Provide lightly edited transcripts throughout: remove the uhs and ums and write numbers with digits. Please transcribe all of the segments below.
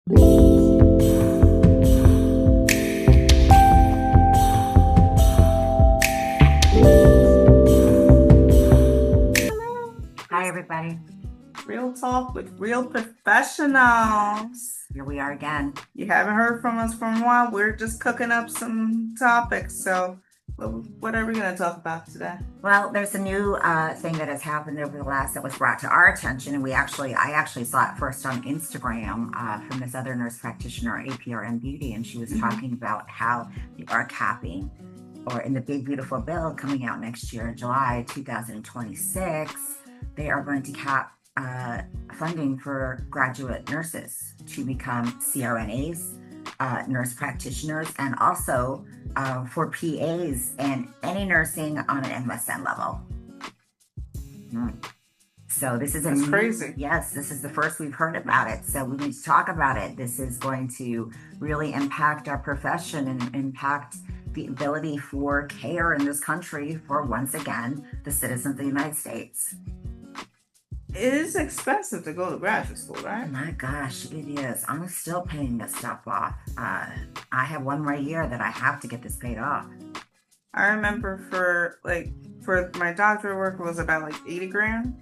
Hi, everybody. Real talk with real professionals. Here we are again. You haven't heard from us for a while. We're just cooking up some topics. So, what are we going to talk about today? Well, there's a new thing that has happened over the last that was brought to our attention, and I actually saw it first on Instagram from this other nurse practitioner, APRN Beauty, and she was talking about how they are capping, or in the big beautiful bill coming out next year in July 2026, they are going to cap funding for graduate nurses to become CRNAs, nurse practitioners, and also for PAs and any nursing on an MSN level. So this is crazy. Yes, this is the first we've heard about it. So we need to talk about it. This is going to really impact our profession and impact the ability for care in this country for, once again, the citizens of the United States. It is expensive to go to graduate school, right? Oh my gosh, it is. I'm still paying this stuff off. I have one more year that I have to get this paid off. I remember for my doctorate work, it was about like 80 grand.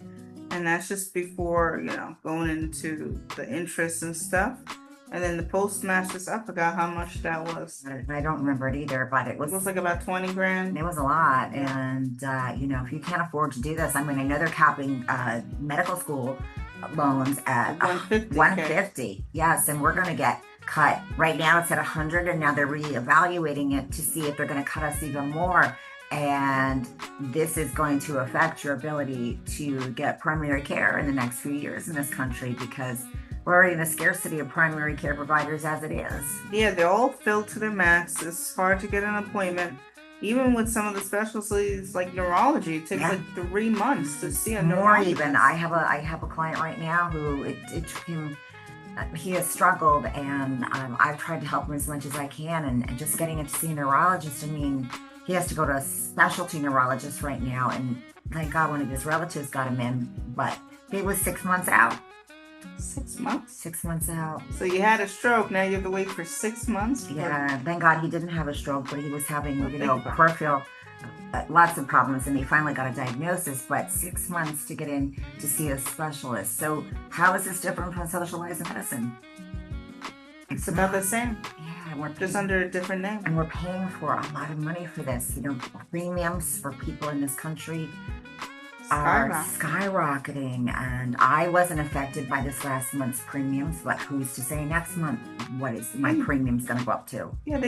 And that's just before, going into the interest and stuff. And then the postmaster's, I forgot how much that was. I don't remember it either, but it was like about 20 grand. It was a lot. And, if you can't afford to do this, I mean, I know they're capping medical school loans at 150. Yes, and we're going to get cut. Right now it's at 100, and now they're reevaluating it to see if they're going to cut us even more. And this is going to affect your ability to get primary care in the next few years in this country, because we're already in a scarcity of primary care providers as it is. Yeah, they're all filled to the max. It's hard to get an appointment. Even with some of the specialties like neurology, it takes like 3 months to see a neurologist. More even. I have a client right now who it took him. He has struggled, and I've tried to help him as much as I can, and just getting him to see a neurologist. I mean, he has to go to a specialty neurologist right now, and thank God one of his relatives got him in, but he was 6 months out. 6 months? 6 months out. So you had a stroke, now you have to wait for 6 months? Yeah, thank God he didn't have a stroke, but he was having, peripheral, lots of problems, and he finally got a diagnosis, but 6 months to get in to see a specialist. So how is this different from socialized medicine? It's about the same. Yeah, we're just under a different name. And we're paying for a lot of money for this. Premiums for people in this country are skyrocketing, and I wasn't affected by this last month's premiums, but who's to say next month what is my premiums going to go up to? Yeah, I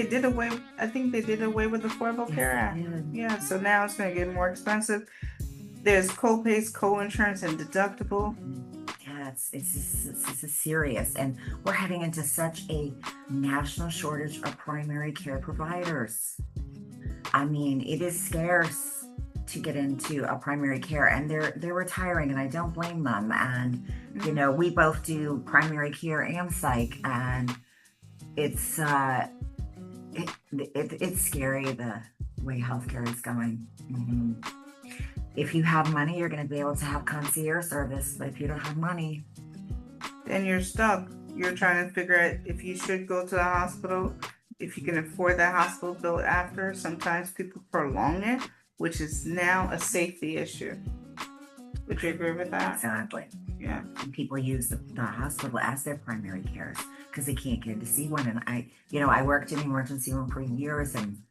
think they did away with the Affordable Care Act. Yeah, so now it's going to get more expensive. There's co-pays, co-insurance, and deductible. Yeah, it's serious, and we're heading into such a national shortage of primary care providers. I mean, it is scarce to get into a primary care, and they're retiring, and I don't blame them. And we both do primary care and psych, and it's it's scary the way healthcare is going. If you have money, you're going to be able to have concierge service, but if you don't have money, then you're stuck. You're trying to figure out if you should go to the hospital, if you can afford that hospital bill after. Sometimes people prolong it, which is now a safety issue. Would you agree with that? Exactly. Yeah. And people use the hospital as their primary cares because they can't get to see one. And I worked in the emergency room for years, and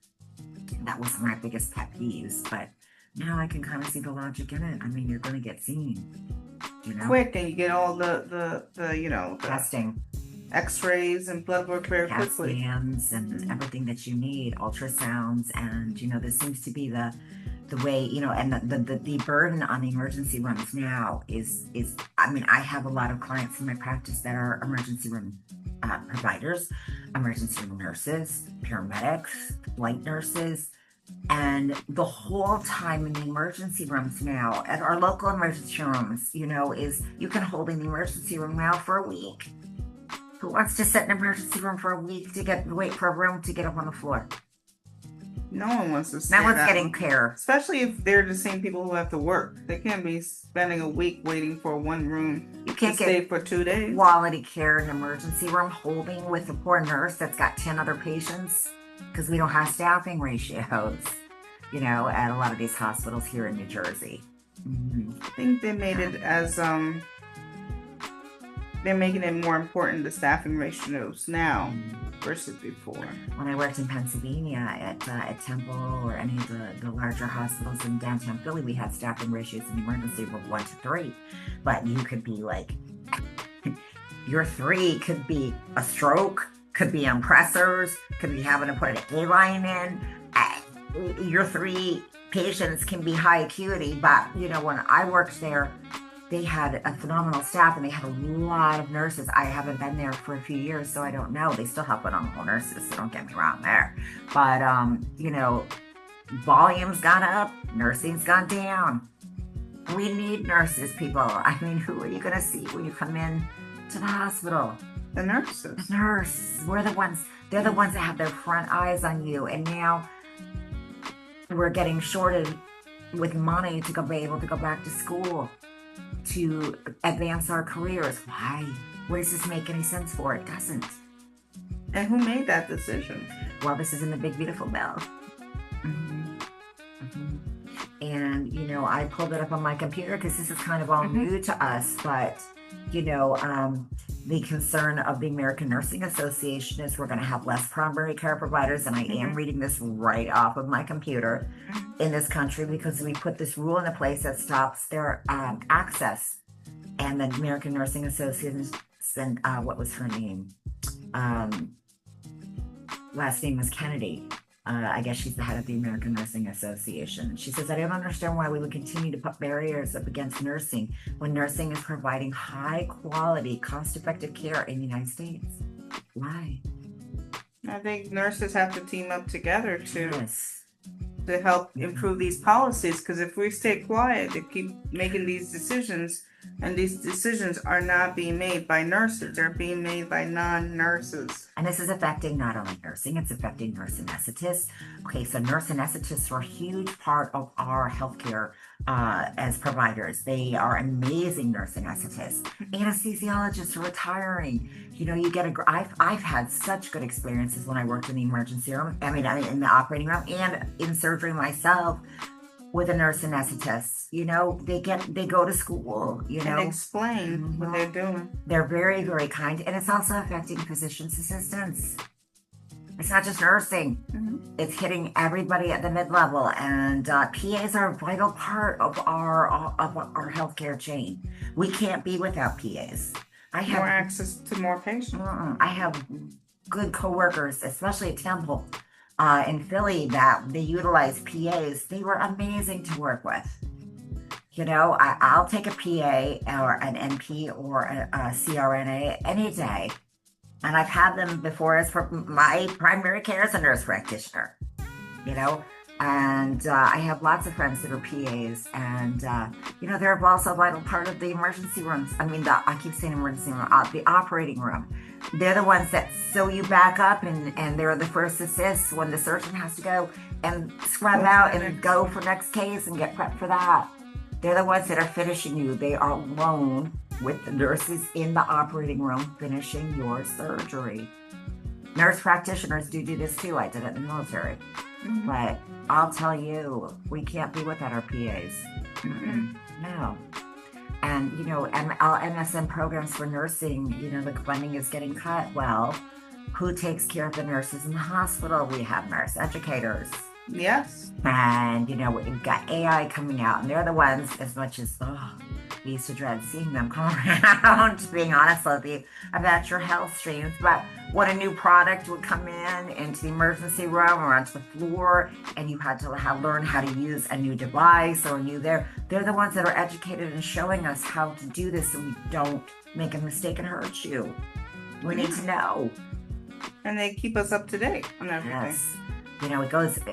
that was my biggest pet peeves. But now I can kind of see the logic in it. I mean, you're going to get seen. Quick, and you get all the testing. X-rays and blood work very quickly. Scans and everything that you need, ultrasounds, and this seems to be the way, and the burden on the emergency rooms now is I mean, I have a lot of clients in my practice that are emergency room providers, emergency room nurses, paramedics, flight nurses, and the whole time in the emergency rooms now, at our local emergency rooms, is you can hold in the emergency room now for a week. Who wants to sit in an emergency room for a week to wait for a room to get up on the floor? No one wants to stay No one's that getting long. care. Especially if they're the same people who have to work. They can't be spending a week waiting for one room You to can't stay get for 2 days. quality care in an emergency room holding with a poor nurse that's got 10 other patients because we don't have staffing ratios, at a lot of these hospitals here in New Jersey. I think they made it as they're making it more important, the staffing ratios now versus before. When I worked in Pennsylvania at Temple or any of the larger hospitals in downtown Philly, we had staffing ratios in the emergency room 1 to 3. But you could be like, your 3 could be a stroke, could be on pressors, could be having to put an A-line in. Your 3 patients can be high acuity, but when I worked there, they had a phenomenal staff and they had a lot of nurses. I haven't been there for a few years, so I don't know. They still have phenomenal nurses, so don't get me wrong there. But, volume's gone up, nursing's gone down. We need nurses, people. I mean, who are you going to see when you come in to the hospital? The nurses. The nurse. They're the ones that have their front eyes on you. And now we're getting shorted with money to be able to go back to school, to advance our careers. Why? Where does this make any sense for? It doesn't. And who made that decision? Well, this is in the Big Beautiful Bill. And, I pulled it up on my computer because this is kind of all new to us. But, the concern of the American Nursing Association is we're going to have less primary care providers. And I am reading this right off of my computer in this country because we put this rule into place that stops their access. And the American Nursing Association, what was her name? Last name was Kennedy. I guess she's the head of the American Nursing Association. She says, I don't understand why we would continue to put barriers up against nursing when nursing is providing high quality, cost-effective care in the United States. Why? I think nurses have to team up together Yes. to help improve these policies, because if we stay quiet, they keep making these decisions, and these decisions are not being made by nurses, they're being made by non-nurses. And this is affecting not only nursing, it's affecting nurse anesthetists. Okay, so nurse anesthetists are a huge part of our healthcare as providers. They are amazing nurse anesthetists. Anesthesiologists are retiring. I've had such good experiences when I worked in the emergency room. I mean, in the operating room and in surgery myself with a nurse anesthetist. They go to school, And explain what they're doing. They're very, very kind. And it's also affecting physician's assistants. It's not just nursing. It's hitting everybody at the mid-level. And PAs are a vital part of our healthcare chain. We can't be without PAs. I have more access to more patients. I have good coworkers, especially at Temple in Philly, that they utilize PAs. They were amazing to work with. I'll take a PA or an NP or a CRNA any day. And I've had them before as my primary care as a nurse practitioner, and I have lots of friends that are PAs, and, they're also a vital part of the emergency rooms. I mean, I keep saying emergency room, the operating room. They're the ones that sew you back up, and they're the first assists when the surgeon has to go and scrub out and go for next case and get prepped for that. They're the ones that are finishing you. They are alone with the nurses in the operating room finishing your surgery. Nurse practitioners do this too. I did it in the military. But I'll tell you, we can't be without our PAs. No. And, MSN programs for nursing, the funding is getting cut. Well, who takes care of the nurses in the hospital? We have nurse educators. Yes. And, we've got AI coming out, and they're the ones, as much as, we used to dread seeing them come around, being honest with you, about your health streams. But when a new product would come into the emergency room or onto the floor, and you had to learn how to use a new device or they're the ones that are educated and showing us how to do this so we don't make a mistake and hurt you. We need to know. And they keep us up to date on everything. Yes.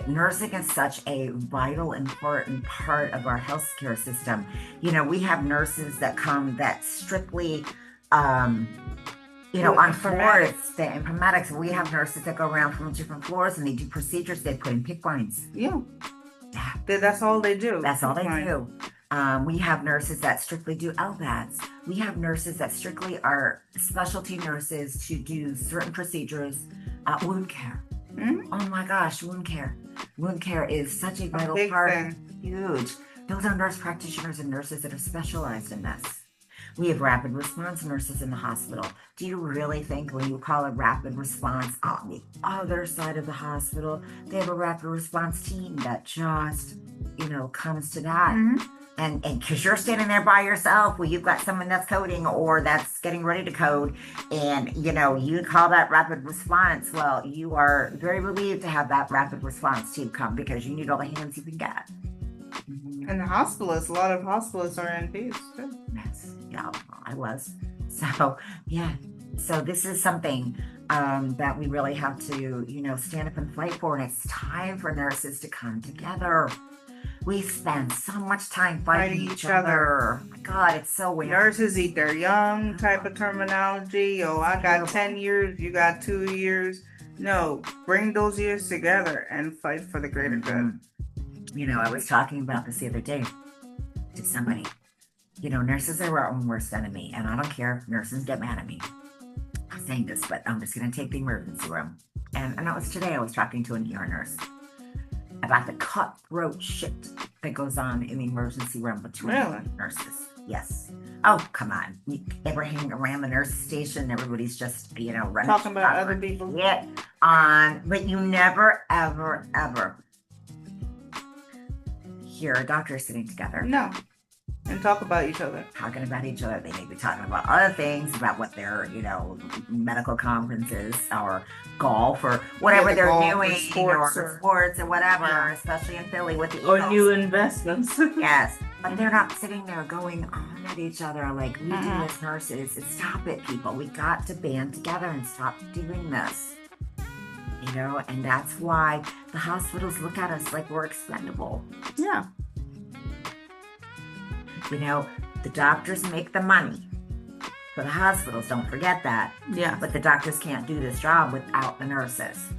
Nursing is such a vital, important part of our healthcare system. We have nurses that come that strictly, Well, on informatics. floors, the informatics, we have nurses that go around from different floors and they do procedures. They put in PICC lines. Yeah, Yeah, that's all they do. that's all they Fine. do. We have nurses that strictly do LVADs. We have nurses that strictly are specialty nurses to do certain procedures. Wound care. Mhm. Oh my gosh, wound care. Wound care is such a vital Big part. thing. Huge. Those are nurse practitioners and nurses that are specialized in this. We have rapid response nurses in the hospital. Do you really think when you call a rapid response on the other side of the hospital, they have a rapid response team that just, comes to that? Mhm. And because you're standing there by yourself, well, you've got someone that's coding or that's getting ready to code, and you call that rapid response. Well, you are very relieved to have that rapid response team come because you need all the hands you can get. Mhm. And the hospitalists, a lot of hospitalists are NPs too. Yes, yeah, I was. So yeah, so this is something that we really have to, stand up and fight for, and it's time for nurses to come together. We spend so much time fighting each other. My God, it's so weird. Nurses eat their young type of terminology. Oh, I got 10 years, you got 2 years. No, bring those years together and fight for the greater good. I was talking about this the other day to somebody. Nurses are our own worst enemy, and I don't care if nurses get mad at me. I'm saying this, but I'm just going to take the emergency room. And it was today I was talking to an ER nurse about the cutthroat shit that goes on in the emergency room between Really? nurses. Yes. Oh, come on. You ever hang around the nurse station? Everybody's just, running. Talking about other people. Yeah. But you never, ever, ever hear a doctor sitting together No. And talk about each other. talking about each other. They may be talking about other things, about what their, medical conferences or golf or whatever the they're golf or doing, sports or or- sports or whatever, Yeah. especially in Philly with the Or Eagles. new investments. Yes, but they're not sitting there going on at each other like we do Mhm. as nurses. Stop it, people. We got to band together and stop doing this. And that's why the hospitals look at us like we're expendable. Yeah. The doctors make the money for the hospitals, don't forget that. Yeah. But the doctors can't do this job without the nurses.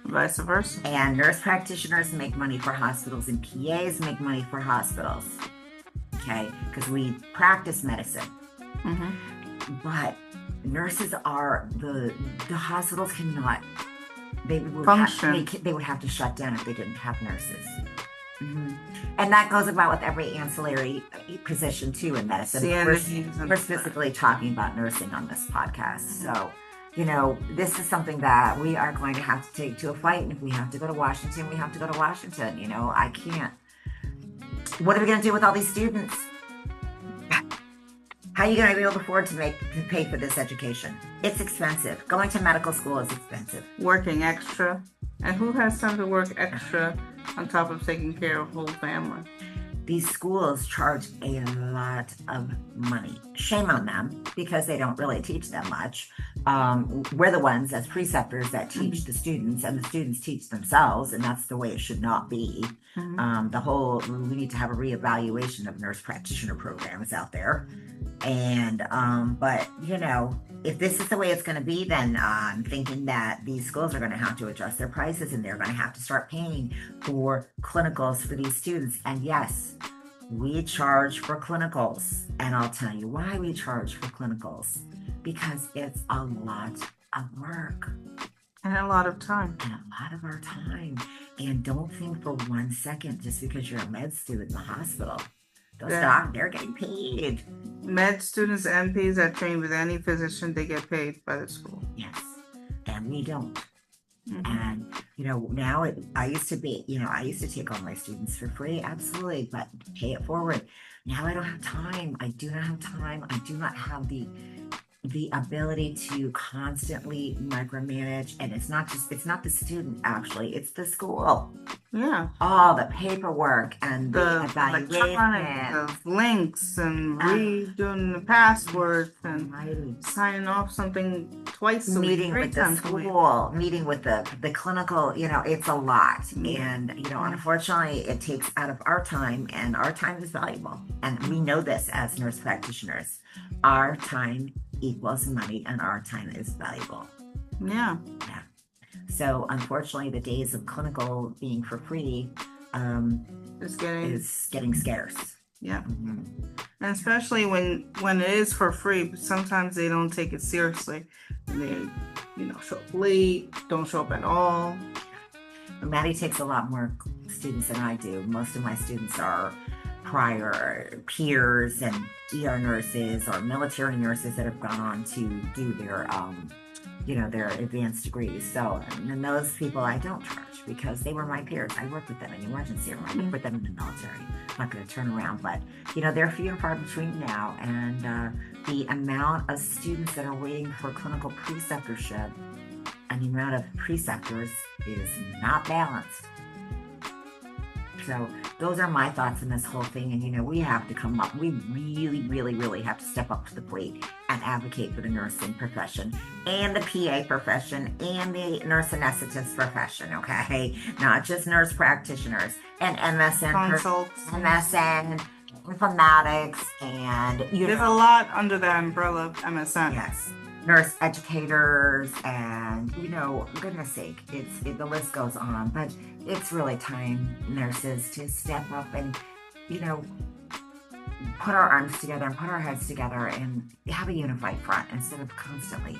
Vice versa. And nurse practitioners make money for hospitals, and PAs make money for hospitals. Okay? Because we practice medicine. Mm-hmm. But nurses are the hospitals cannot. They would Function. they would have to shut down if they didn't have nurses. And that goes about with every ancillary position too in medicine. We're specifically talking about nursing on this podcast. So, this is something that we are going to have to take to a fight. And if we have to go to Washington, we have to go to Washington. I can't. What are we going to do with all these students? How are you going to be able to afford to pay for this education? It's expensive. Going to medical school is expensive. Working extra. And who has time to work extra on top of taking care of whole family? These schools charge a lot of money. Shame on them because they don't really teach them much. We're the ones as preceptors that teach the students, and the students teach themselves, and that's the way it should not be. Mhm. We need to have a reevaluation of nurse practitioner programs out there. And but if this is the way it's going to be, then I'm thinking that these schools are going to have to adjust their prices, and they're going to have to start paying for clinicals for these students. And yes, we charge for clinicals, and I'll tell you why we charge for clinicals, because it's a lot of work And a lot of time. and a lot of our time. And don't think for 1 second, just because you're a med student in the hospital, they're getting paid. Med students, NPs that train with any physician, they get paid by the school. Yes, and we don't. Mhm. And now I used to take all my students for free, absolutely, but pay it forward. Now I don't have time. I do not have time. I do not have the ability to constantly micromanage. And it's not the student, actually, it's the school. Yeah. All the paperwork and the electronic, evaluation. the links and redoing the passwords and Right. signing off something twice a week, Meeting 3 with the times a week. school, meeting with the clinical, it's a lot. Yeah. And, unfortunately, it takes out of our time, and our time is valuable. And we know this as nurse practitioners. Our time equals money and our time is valuable. Yeah. So unfortunately, the days of clinical being for free It's getting, is getting scarce. yeah. Mhm. And especially when it is for free, but sometimes they don't take it seriously. And they, show up late, don't show up at all. Maddie takes a lot more students than I do. Most of my students are prior peers and ER nurses or military nurses that have gone on to do their advanced degrees. So, and then those people I don't charge because they were my peers. I worked with them in the emergency room. I worked with them in the military. I'm not going to turn around, but they're few and far between now. And the amount of students that are waiting for clinical preceptorship and the amount of preceptors is not balanced. So those are my thoughts on this whole thing. And, we have to come up, we really, really, really have to step up to the plate and advocate for the nursing profession and the PA profession and the nurse anesthetist profession, okay? Not just nurse practitioners and MSN, Consults. MSN, informatics, and, There's a lot under the umbrella of MSN. yes, nurse educators, and goodness sake, the list goes on. But it's really time, nurses, to step up and put our arms together and put our heads together and have a unified front instead of constantly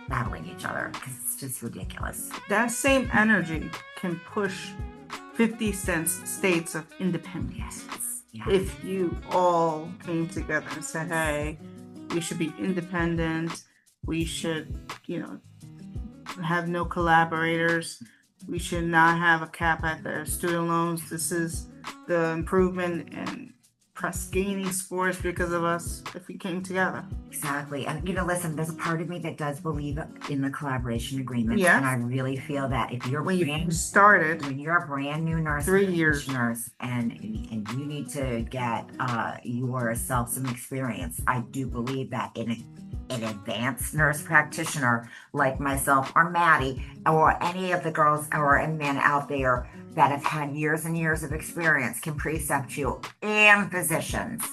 battling each other, because it's just ridiculous. That same energy can push 50 states of independence. Yes. If you all came together and said, hey, we should be independent, we should, have no collaborators, we should not have a cap at the student loans. This is the improvement in gaining scores because of us if we came together. Exactly. And listen, there's a part of me that does believe in the collaboration agreements. Yeah. And I really feel that if you're When you're a brand new nurse, 3 years, nurse, and you need to get yourself some experience, I do believe that in an advanced nurse practitioner like myself or Maddie or any of the girls or men out there that have had years and years of experience can precept you, and physicians.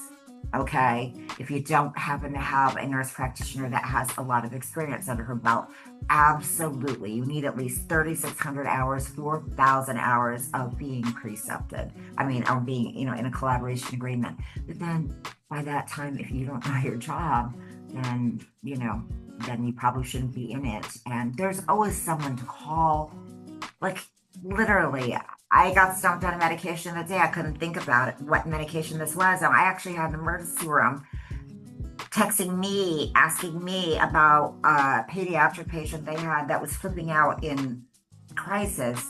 Okay, if you don't happen to have a nurse practitioner that has a lot of experience under her belt, absolutely, you need at least 3,600 hours, 4,000 hours of being precepted. Or being, in a collaboration agreement. But then by that time, if you don't know your job, then you probably shouldn't be in it. And there's always someone to call. Like, literally, I got stumped on a medication the day. I couldn't think about it, what medication this was. And I actually had an emergency room texting me, asking me about a pediatric patient they had that was flipping out in crisis,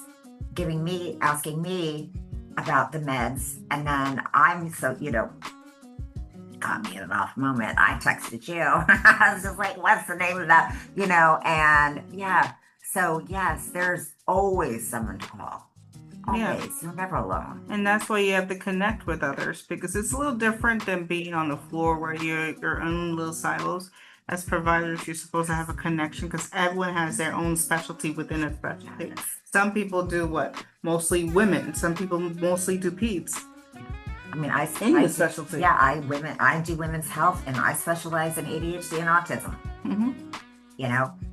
asking me about the meds. And then I'm got me in an off moment. I texted you. I was just like, what's the name of that? And yeah. So yes, there's always someone to call. Always. Yeah. You're never alone. and that's why you have to connect with others, because it's a little different than being on the floor where you're your own little silos. As providers, you're supposed to have a connection because everyone has their own specialty within a specialty. Some people do mostly women. Some people mostly do peds. I Specialty. Yeah, I do women's health, and I specialize in ADHD and autism. Mm-hmm.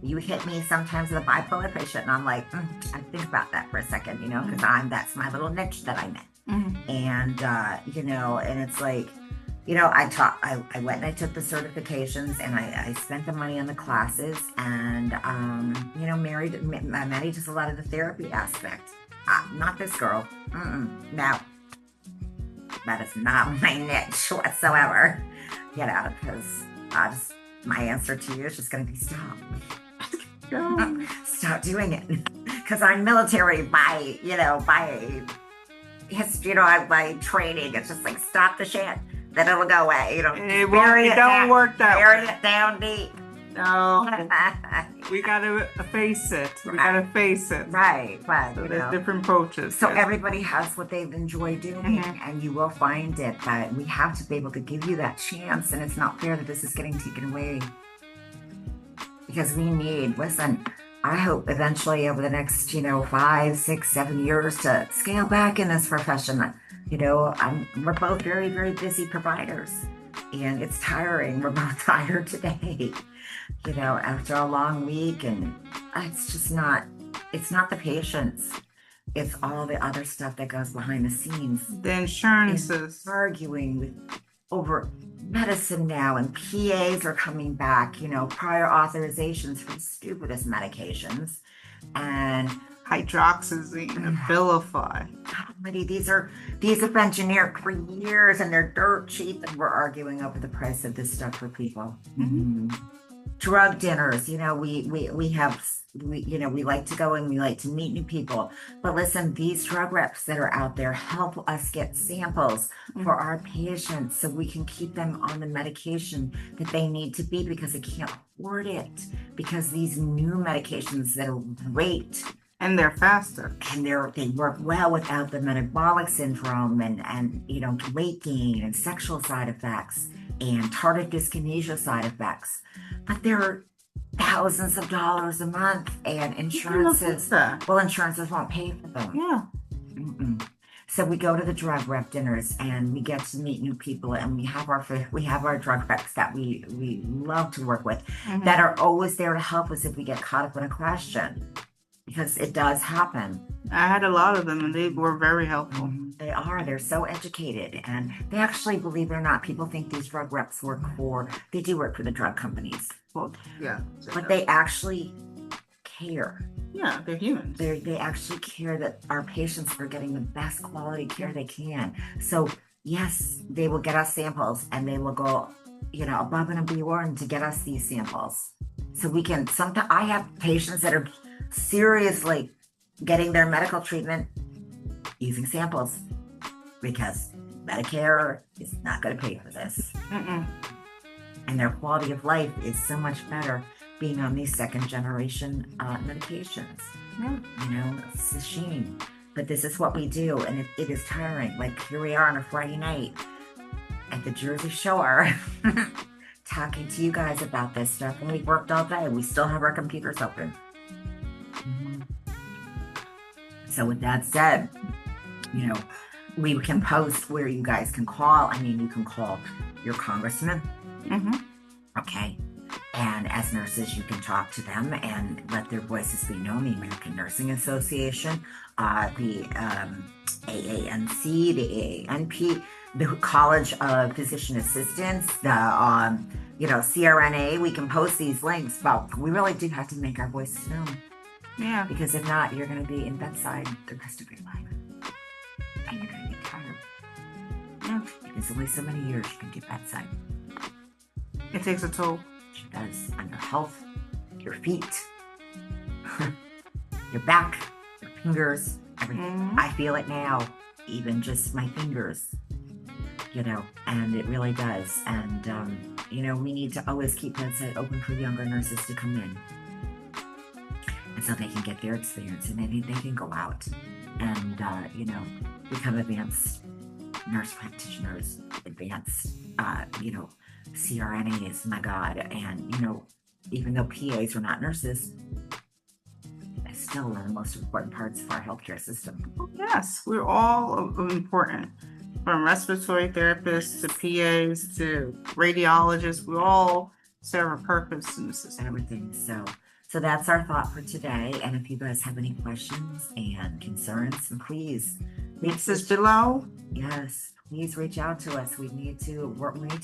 You hit me sometimes with a bipolar patient, and I'm like, I think about that for a second, because that's my little niche that I'm in. Mm-hmm. And and it's like, I went and I took the certifications, and I spent the money on the classes, and Maddie does a lot of the therapy aspect. Not this girl. No. That is not my niche whatsoever. Because my answer to you is just going to be stop. Stop doing it. Because I'm military by history, by training. It's just like, stop the shit. Then it'll go away. It don't work that way. Bury it down deep. No, we gotta face it. We gotta face it. Right, but So there's different approaches. So everybody has what they enjoy doing, and you will find it. But we have to be able to give you that chance, and it's not fair that this is getting taken away. Because listen, I hope eventually over the next, 5, 6, 7 years to scale back in this profession. We're both very, very busy providers, and it's tiring. We're both tired today. after a long week, and it's just not, it's not the patients. It's all the other stuff that goes behind the scenes. The insurances. Arguing with over medicine now, and PAs are coming back, prior authorizations for the stupidest medications. And Hydroxyzine and Abilify. these have been generic for years, and they're dirt cheap, and we're arguing over the price of this stuff for people. Drug dinners, we like to go and we like to meet new people. But listen, these drug reps that are out there help us get samples for our patients so we can keep them on the medication that they need to be, because they can't afford it. Because these new medications that are great, and they're faster, and they work well without the metabolic syndrome and weight gain and sexual side effects and tardive dyskinesia side effects. But they're thousands of dollars a month, and insurances won't pay for them. Yeah. So we go to the drug rep dinners, and we get to meet new people, and we have our drug reps that we love to work with, that are always there to help us if we get caught up in a question, because it does happen. I had a lot of them, and they were very helpful. They're so educated, and they actually, believe it or not, people think these drug reps they do work for the drug companies. Well, yeah. But they actually care. Yeah, they're humans. They actually care that our patients are getting the best quality care they can. So yes, they will get us samples, and they will go, above and beyond to get us these samples. So we can, sometimes I have patients that are seriously getting their medical treatment using samples, because Medicare is not going to pay for this. And their quality of life is so much better being on these second generation medications. It's a shame, but this is what we do, and it is tiring. Like, here we are on a Friday night at the Jersey Shore talking to you guys about this stuff, and we've worked all day. We still have our computers open. So with that said, we can post where you guys can call. You can call your congressman. Okay. And as nurses, you can talk to them and let their voices be known. The American Nursing Association, the AANC, the AANP, the College of Physician Assistants, the CRNA. We can post these links, but we really do have to make our voices known. Yeah. Because if not, you're going to be in bedside the rest of your life, and you're going to get tired. Yeah. There's only so many years you can do bedside. It takes a toll. It does, on your health, your feet, your back, your fingers, everything. I feel it now, even just my fingers, and it really does. And, we need to always keep bedside open for younger nurses to come in. And so they can get their experience, and then they can go out and, become advanced nurse practitioners, advanced, CRNAs, my God. And, even though PAs are not nurses, they're still one of the most important parts of our healthcare system. Yes, we're all important. From respiratory therapists to PAs to radiologists, we all serve a purpose in the system. Everything. So that's our thought for today. And if you guys have any questions and concerns, please Links is below. Yes, please reach out to us. We need to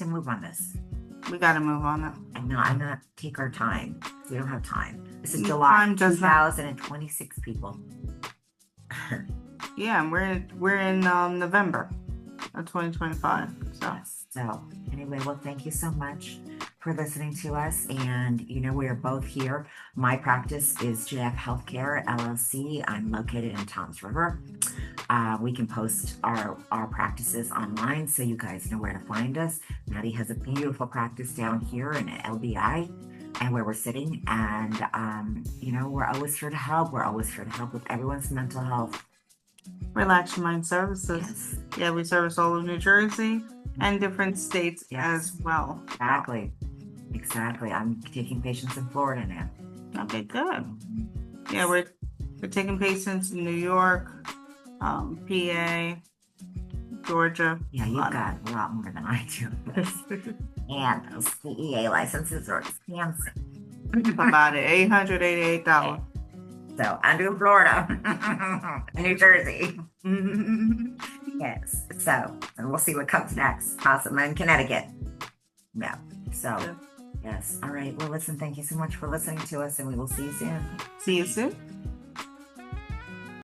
move on this. We got to move on it. And not take our time. We don't have time. This is July 2026, people. Yeah, and we're in November of 2025. So anyway, well, thank you so much for listening to us. And we are both here. My practice is JF Healthcare LLC. I'm located in Toms River. We can post our practices online so you guys know where to find us. Maddie has a beautiful practice down here in LBI, and where we're sitting. And we're always here to help. We're always here to help with everyone's mental health. Relax Your Mind Services. Yes. Yeah, we service all of New Jersey and different states as well. Exactly. I'm taking patients in Florida now. Okay, good. Yeah, we're taking patients in New York, PA, Georgia. Yeah, you've got a lot more than I do. And those CEA licenses are expensive. About it, $888. So under Florida, New Jersey. Yes. So, and we'll see what comes next. Possibly in Connecticut. Yeah. So, yes. All right. Well, listen, thank you so much for listening to us, and we will see you soon. See you soon.